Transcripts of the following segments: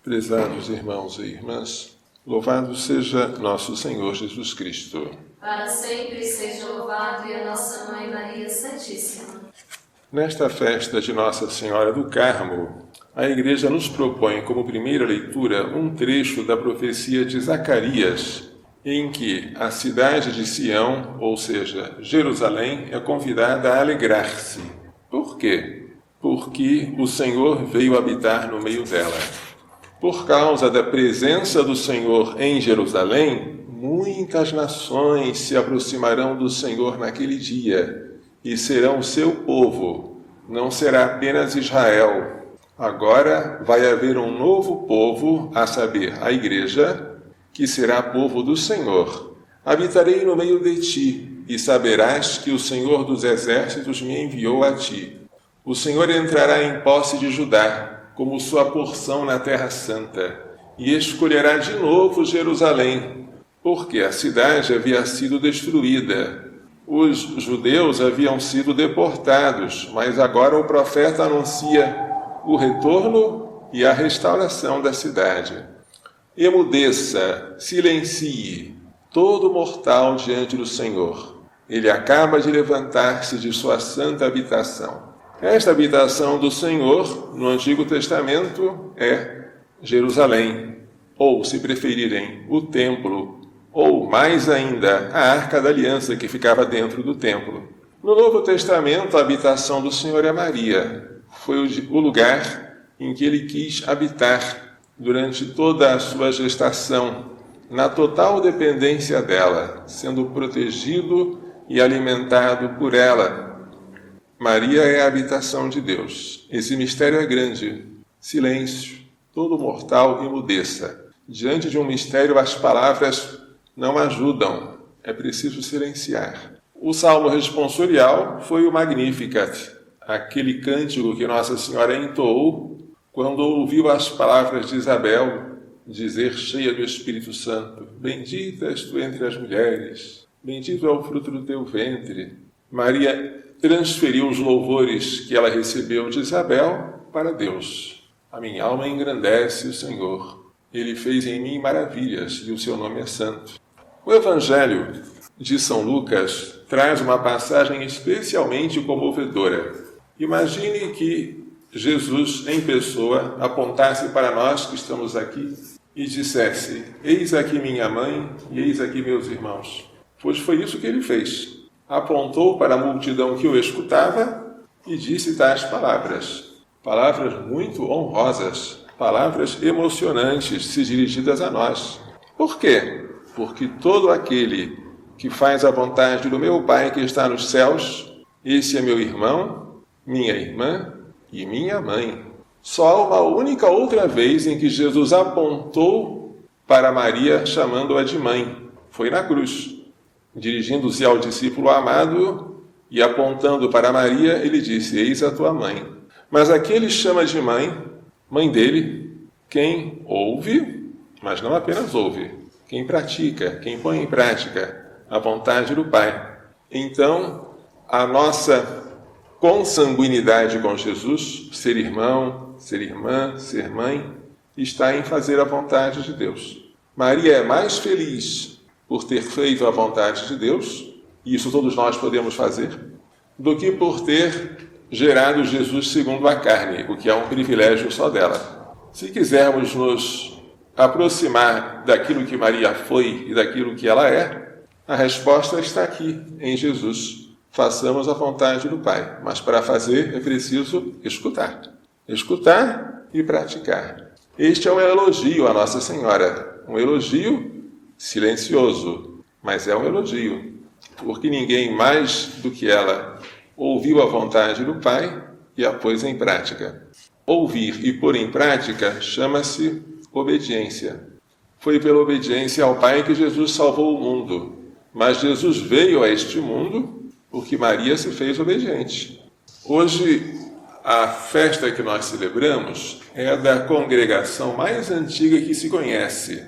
Prezados irmãos e irmãs, louvado seja nosso Senhor Jesus Cristo. Para sempre seja louvado e a nossa Mãe Maria Santíssima. Nesta festa de Nossa Senhora do Carmo, a Igreja nos propõe como primeira leitura um trecho da profecia de Zacarias, em que a cidade de Sião, ou seja, Jerusalém, é convidada a alegrar-se. Por quê? Porque o Senhor veio habitar no meio dela. Por causa da presença do Senhor em Jerusalém, muitas nações se aproximarão do Senhor naquele dia e serão o seu povo. Não será apenas Israel. Agora vai haver um novo povo, a saber, a Igreja, que será povo do Senhor. Habitarei no meio de ti, e saberás que o Senhor dos exércitos me enviou a ti. O Senhor entrará em posse de Judá, como sua porção na Terra Santa, e escolherá de novo Jerusalém, porque a cidade havia sido destruída. Os judeus haviam sido deportados, mas agora o profeta anuncia o retorno e a restauração da cidade. Emudeça, silencie todo mortal diante do Senhor. Ele acaba de levantar-se de sua santa habitação. Esta habitação do Senhor, no Antigo Testamento, é Jerusalém, ou, se preferirem, o Templo, ou, mais ainda, a Arca da Aliança, que ficava dentro do Templo. No Novo Testamento, a habitação do Senhor é Maria. Foi o lugar em que ele quis habitar durante toda a sua gestação, na total dependência dela, sendo protegido e alimentado por ela. Maria é a habitação de Deus. Esse mistério é grande. Silêncio. Todo mortal emudeça. Diante de um mistério, as palavras não ajudam. É preciso silenciar. O salmo responsorial foi o Magnificat, aquele cântico que Nossa Senhora entoou quando ouviu as palavras de Isabel dizer, cheia do Espírito Santo: Bendita és tu entre as mulheres, bendito é o fruto do teu ventre. Maria transferiu os louvores que ela recebeu de Isabel para Deus. A minha alma engrandece o Senhor. Ele fez em mim maravilhas e o seu nome é santo. O Evangelho de São Lucas traz uma passagem especialmente comovedora. Imagine que Jesus, em pessoa, apontasse para nós que estamos aqui e dissesse: Eis aqui minha mãe e eis aqui meus irmãos. Pois foi isso que ele fez. Apontou para a multidão que o escutava e disse tais palavras. Palavras muito honrosas, palavras emocionantes, se dirigidas a nós. Por quê? Porque todo aquele que faz a vontade do meu Pai que está nos céus, esse é meu irmão, minha irmã e minha mãe. Só há uma única outra vez em que Jesus apontou para Maria, chamando-a de mãe. Foi na cruz. Dirigindo-se ao discípulo amado e apontando para Maria, ele disse: Eis a tua mãe. Mas aqui ele chama de mãe, mãe dele, quem ouve, mas não apenas ouve, quem pratica, quem põe em prática a vontade do Pai. Então, a nossa consanguinidade com Jesus, ser irmão, ser irmã, ser mãe, está em fazer a vontade de Deus. Maria é mais feliz por ter feito a vontade de Deus, e isso todos nós podemos fazer, do que por ter gerado Jesus segundo a carne, o que é um privilégio só dela. Se quisermos nos aproximar daquilo que Maria foi e daquilo que ela é, a resposta está aqui, em Jesus. Façamos a vontade do Pai, mas para fazer é preciso escutar. Escutar e praticar. Este é um elogio à Nossa Senhora, um elogio silencioso, mas é um elogio, porque ninguém mais do que ela ouviu a vontade do Pai e a pôs em prática. Ouvir e pôr em prática chama-se obediência. Foi pela obediência ao Pai que Jesus salvou o mundo, mas Jesus veio a este mundo porque Maria se fez obediente. Hoje, a festa que nós celebramos é a da congregação mais antiga que se conhece,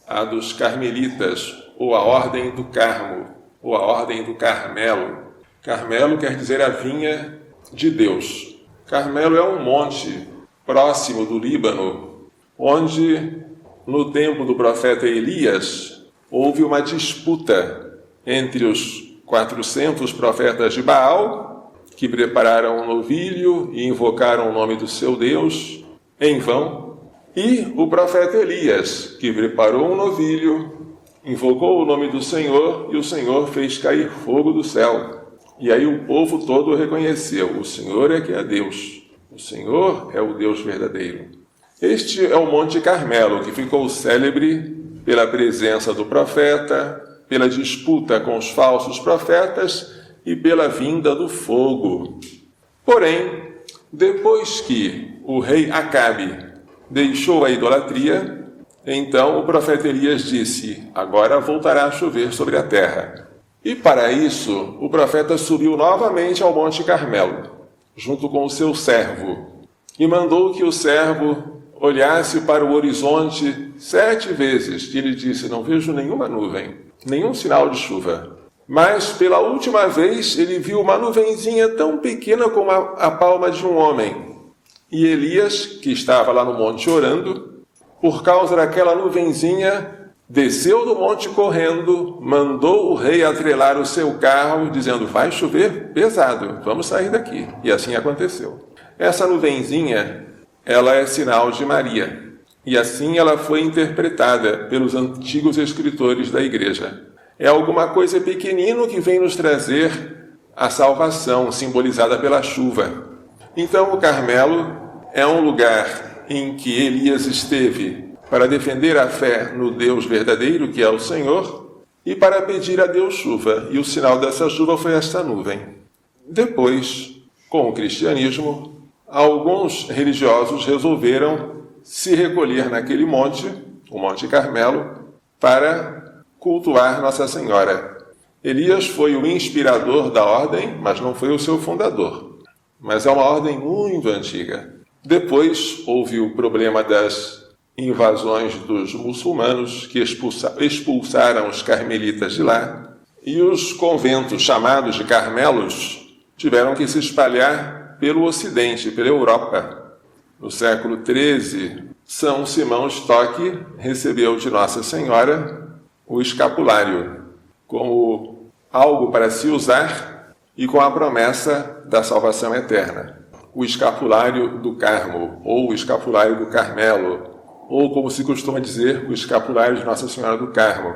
a dos Carmelitas, ou a Ordem do Carmo, ou a Ordem do Carmelo. Carmelo quer dizer a vinha de Deus. Carmelo é um monte próximo do Líbano, onde, no tempo do profeta Elias, houve uma disputa entre os 400 profetas de Baal, que prepararam um novilho e invocaram o nome do seu Deus em vão, e o profeta Elias, que preparou um novilho, invocou o nome do Senhor, e o Senhor fez cair fogo do céu. E aí o povo todo reconheceu: o Senhor é que é Deus, o Senhor é o Deus verdadeiro. Este é o Monte Carmelo, que ficou célebre pela presença do profeta, pela disputa com os falsos profetas e pela vinda do fogo. Porém, depois que o rei Acabe deixou a idolatria, então o profeta Elias disse: agora voltará a chover sobre a terra. E para isso, o profeta subiu novamente ao Monte Carmelo, junto com o seu servo, e mandou que o servo olhasse para o horizonte 7 vezes. E ele disse: não vejo nenhuma nuvem, nenhum sinal de chuva. Mas, pela última vez, ele viu uma nuvenzinha tão pequena como a palma de um homem. E Elias, que estava lá no monte orando, por causa daquela nuvenzinha, desceu do monte correndo, mandou o rei atrelar o seu carro, dizendo: vai chover pesado, vamos sair daqui. E assim aconteceu. Essa nuvenzinha, ela é sinal de Maria. E assim ela foi interpretada pelos antigos escritores da igreja. É alguma coisa pequenino que vem nos trazer a salvação, simbolizada pela chuva. Então o Carmelo é um lugar em que Elias esteve para defender a fé no Deus verdadeiro, que é o Senhor, e para pedir a Deus chuva. E o sinal dessa chuva foi esta nuvem. Depois, com o cristianismo, alguns religiosos resolveram se recolher naquele monte, o Monte Carmelo, para cultuar Nossa Senhora. Elias foi o inspirador da ordem, mas não foi o seu fundador. Mas é uma ordem muito antiga. Depois houve o problema das invasões dos muçulmanos, que expulsaram os carmelitas de lá, e os conventos chamados de Carmelos tiveram que se espalhar pelo Ocidente, pela Europa. No século XIII, São Simão Stock recebeu de Nossa Senhora o escapulário como algo para se usar e com a promessa da salvação eterna. O escapulário do Carmo, ou o escapulário do Carmelo, ou, como se costuma dizer, o escapulário de Nossa Senhora do Carmo.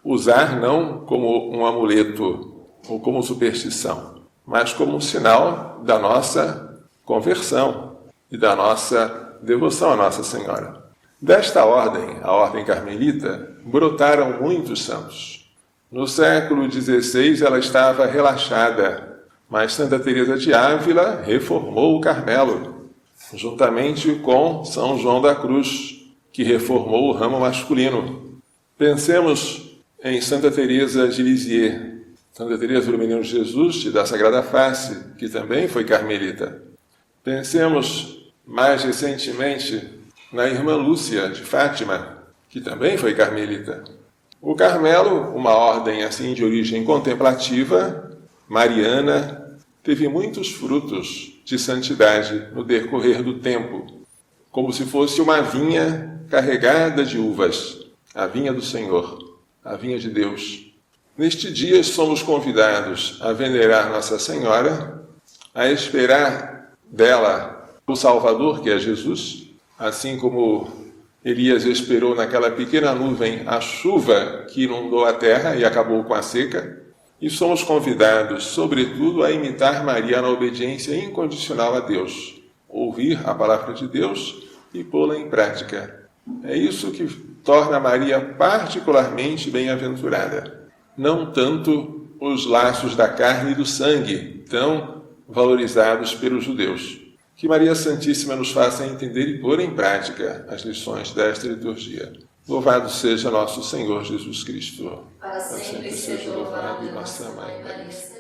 Usar não como um amuleto ou como superstição, mas como um sinal da nossa conversão e da nossa devoção a Nossa Senhora. Desta ordem, a ordem carmelita, brotaram muitos santos. No século XVI ela estava relaxada, mas Santa Teresa de Ávila reformou o Carmelo, juntamente com São João da Cruz, que reformou o ramo masculino. Pensemos em Santa Teresa de Lisieux, Santa Teresa do Menino Jesus da Sagrada Face, que também foi carmelita. Pensemos mais recentemente na irmã Lúcia de Fátima, que também foi carmelita. O Carmelo, uma ordem assim de origem contemplativa, mariana, teve muitos frutos de santidade no decorrer do tempo, como se fosse uma vinha carregada de uvas, a vinha do Senhor, a vinha de Deus. Neste dia somos convidados a venerar Nossa Senhora, a esperar dela o Salvador, que é Jesus, assim como Elias esperou naquela pequena nuvem a chuva que inundou a terra e acabou com a seca. E somos convidados, sobretudo, a imitar Maria na obediência incondicional a Deus, ouvir a palavra de Deus e pô-la em prática. É isso que torna Maria particularmente bem-aventurada. Não tanto os laços da carne e do sangue, tão valorizados pelos judeus. Que Maria Santíssima nos faça entender e pôr em prática as lições desta liturgia. Louvado seja nosso Senhor Jesus Cristo. Para sempre seja louvado nossa Mãe Maria.